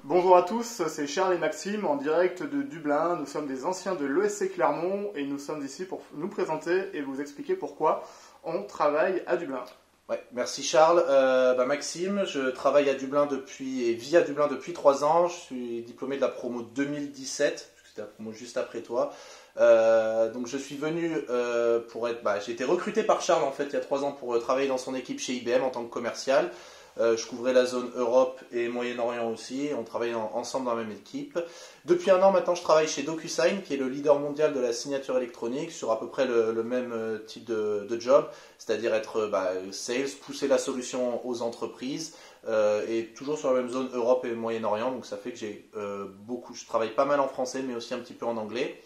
Bonjour à tous, c'est Charles et Maxime en direct de Dublin. Nous sommes des anciens de l'ESC Clermont et nous sommes ici pour nous présenter et vous expliquer pourquoi on travaille à Dublin. Ouais, merci Charles. Maxime, je travaille à Dublin et vis à Dublin depuis 3 ans. Je suis diplômé de la promo 2017, c'était la promo juste après toi. Donc je suis venu j'ai été recruté par Charles en fait il y a 3 ans pour travailler dans son équipe chez IBM en tant que commercial. Je couvrais la zone Europe et Moyen-Orient aussi. On travaillait ensemble dans la même équipe. Depuis 1 an maintenant, je travaille chez DocuSign, qui est le leader mondial de la signature électronique, sur à peu près le même type de job, c'est-à-dire être sales, pousser la solution aux entreprises, et toujours sur la même zone Europe et Moyen-Orient. Donc ça fait que je travaille pas mal en français, mais aussi un petit peu en anglais.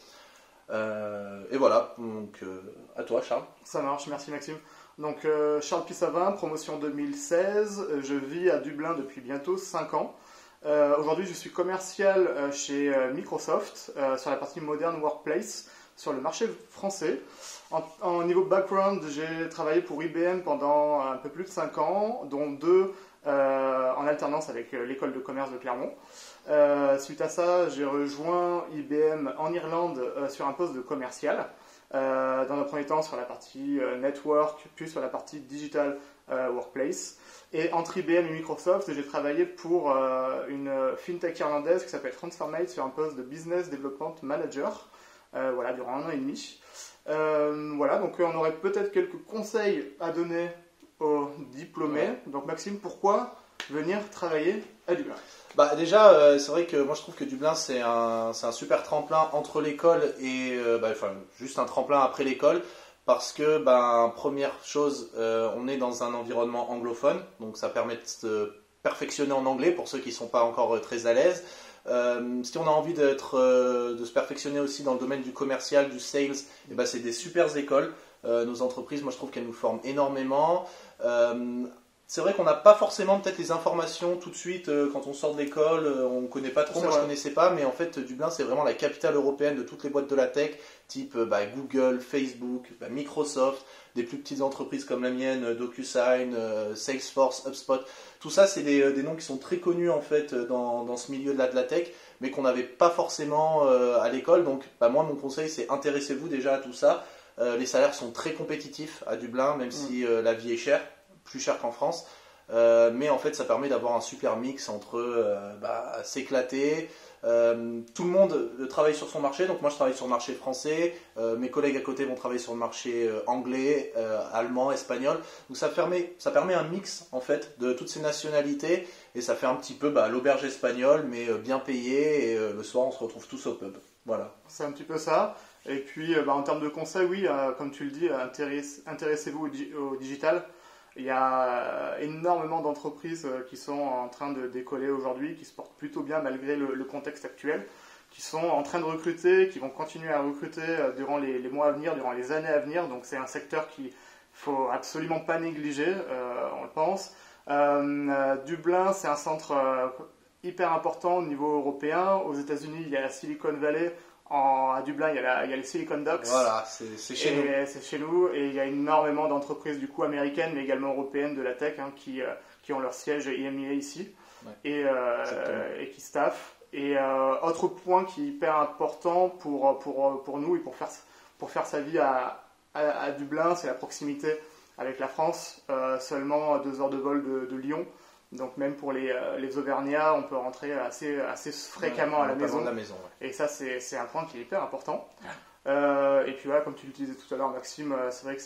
Et voilà, donc à toi Charles. Ça marche, merci Maxime. Donc Charles Pissavin, promotion 2016, je vis à Dublin depuis bientôt 5 ans. Aujourd'hui je suis commercial chez Microsoft sur la partie Modern Workplace sur le marché français. En niveau background, j'ai travaillé pour IBM pendant un peu plus de 5 ans, dont 2 en alternance avec l'école de commerce de Clermont. Suite à ça, j'ai rejoint IBM en Irlande sur un poste de commercial. Dans un premier temps sur la partie network, puis sur la partie digital workplace. Et entre IBM et Microsoft, j'ai travaillé pour une fintech irlandaise qui s'appelle Transfermate sur un poste de business development manager, durant 1 an et demi. Donc on aurait peut-être quelques conseils à donner aux diplômés. Ouais. Donc Maxime, pourquoi venir travailler à Dublin ? Déjà, c'est vrai que moi je trouve que Dublin c'est un super tremplin entre l'école et juste un tremplin après l'école parce que première chose, on est dans un environnement anglophone, donc ça permet de se perfectionner en anglais pour ceux qui ne sont pas encore très à l'aise. Si on a envie de se perfectionner aussi dans le domaine du commercial, du sales, c'est des super écoles. Nos entreprises, moi je trouve qu'elles nous forment énormément. C'est vrai qu'on n'a pas forcément peut-être les informations tout de suite quand on sort de l'école, on ne connaît pas trop, moi je ne connaissais pas, mais en fait Dublin c'est vraiment la capitale européenne de toutes les boîtes de la tech, type Google, Facebook, Microsoft, des plus petites entreprises comme la mienne, DocuSign, Salesforce, HubSpot. Tout ça c'est des noms qui sont très connus en fait dans ce milieu de la tech, mais qu'on n'avait pas forcément à l'école. Donc moi mon conseil c'est intéressez-vous déjà à tout ça. Les salaires sont très compétitifs à Dublin, même si la vie est chère. Plus cher qu'en France, mais en fait ça permet d'avoir un super mix entre s'éclater, tout le monde travaille sur son marché, donc moi je travaille sur le marché français, mes collègues à côté vont travailler sur le marché anglais, allemand, espagnol, donc ça permet un mix en fait de toutes ces nationalités et ça fait un petit peu l'auberge espagnole mais bien payé et le soir on se retrouve tous au pub. Voilà. C'est un petit peu ça. Et puis en termes de conseils, oui, comme tu le dis, intéressez-vous au digital. Il y a énormément d'entreprises qui sont en train de décoller aujourd'hui, qui se portent plutôt bien malgré le contexte actuel, qui sont en train de recruter, qui vont continuer à recruter durant les mois à venir, durant les années à venir. Donc c'est un secteur qu'il ne faut absolument pas négliger, on le pense. Dublin, c'est un centre hyper important au niveau européen. Aux États-Unis, il y a la Silicon Valley. À Dublin, il y a les Silicon Docks. Voilà, c'est chez nous. C'est chez nous. Et il y a énormément d'entreprises du coup américaines, mais également européennes de la tech qui ont leur siège EMEA ici et qui staffent. Et autre point qui est hyper important pour nous et pour faire sa vie à Dublin, c'est la proximité avec la France. Seulement 2 heures de vol de Lyon. Donc même pour les Auvergnats, on peut rentrer assez fréquemment à la maison. Et ça, c'est un point qui est hyper important. Et puis voilà, comme tu le disais tout à l'heure, Maxime, c'est vrai que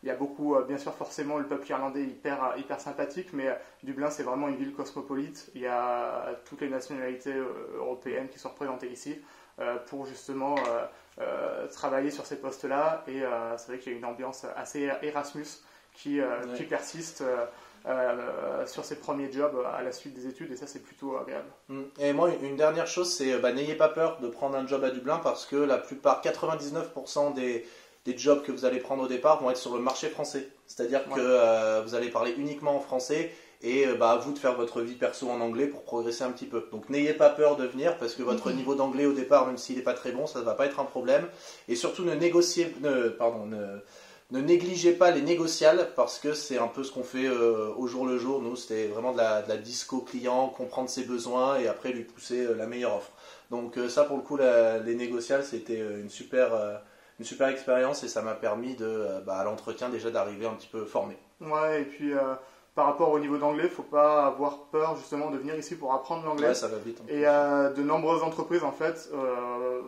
il y a beaucoup, bien sûr, forcément, le peuple irlandais est hyper sympathique, mais Dublin, c'est vraiment une ville cosmopolite. Il y a toutes les nationalités européennes qui sont représentées ici pour justement travailler sur ces postes-là. Et c'est vrai qu'il y a une ambiance assez Erasmus qui persiste. Sur ses premiers jobs à la suite des études et ça c'est plutôt agréable. Et moi une dernière chose c'est n'ayez pas peur de prendre un job à Dublin parce que la plupart, 99% des jobs que vous allez prendre au départ vont être sur le marché français, c'est-à-dire que vous allez parler uniquement en français et à vous de faire votre vie perso en anglais pour progresser un petit peu. Donc n'ayez pas peur de venir parce que votre niveau d'anglais au départ, même s'il n'est pas très bon, ça ne va pas être un problème et surtout ne négligez pas les négociales parce que c'est un peu ce qu'on fait au jour le jour. Nous, c'était vraiment de la disco client, comprendre ses besoins et après lui pousser la meilleure offre. Donc ça, pour le coup, les négociales, c'était une super expérience et ça m'a permis à l'entretien déjà d'arriver un petit peu formé. Ouais, et puis par rapport au niveau d'anglais, il ne faut pas avoir peur justement de venir ici pour apprendre l'anglais. Ouais, ça va vite. Et de nombreuses entreprises en fait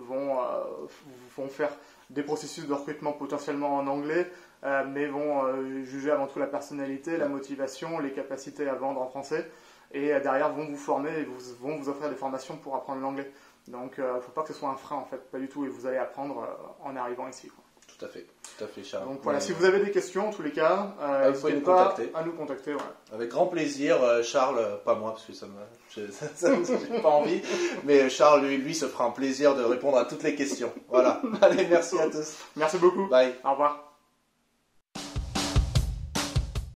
vont faire des processus de recrutement potentiellement en anglais, mais vont juger avant tout la personnalité, la motivation, les capacités à vendre en français, et derrière vont vous former et vont vous offrir des formations pour apprendre l'anglais. Donc il ne faut pas que ce soit un frein en fait, pas du tout, et vous allez apprendre en arrivant ici, quoi. Tout à fait, Charles. Donc voilà, si vous avez des questions, en tous les cas, n'hésitez pas à nous contacter. Ouais. Avec grand plaisir, Charles, pas moi parce que j'ai pas envie, mais Charles, lui, se fera un plaisir de répondre à toutes les questions. Voilà, allez, merci à tous. Merci beaucoup. Bye. Au revoir.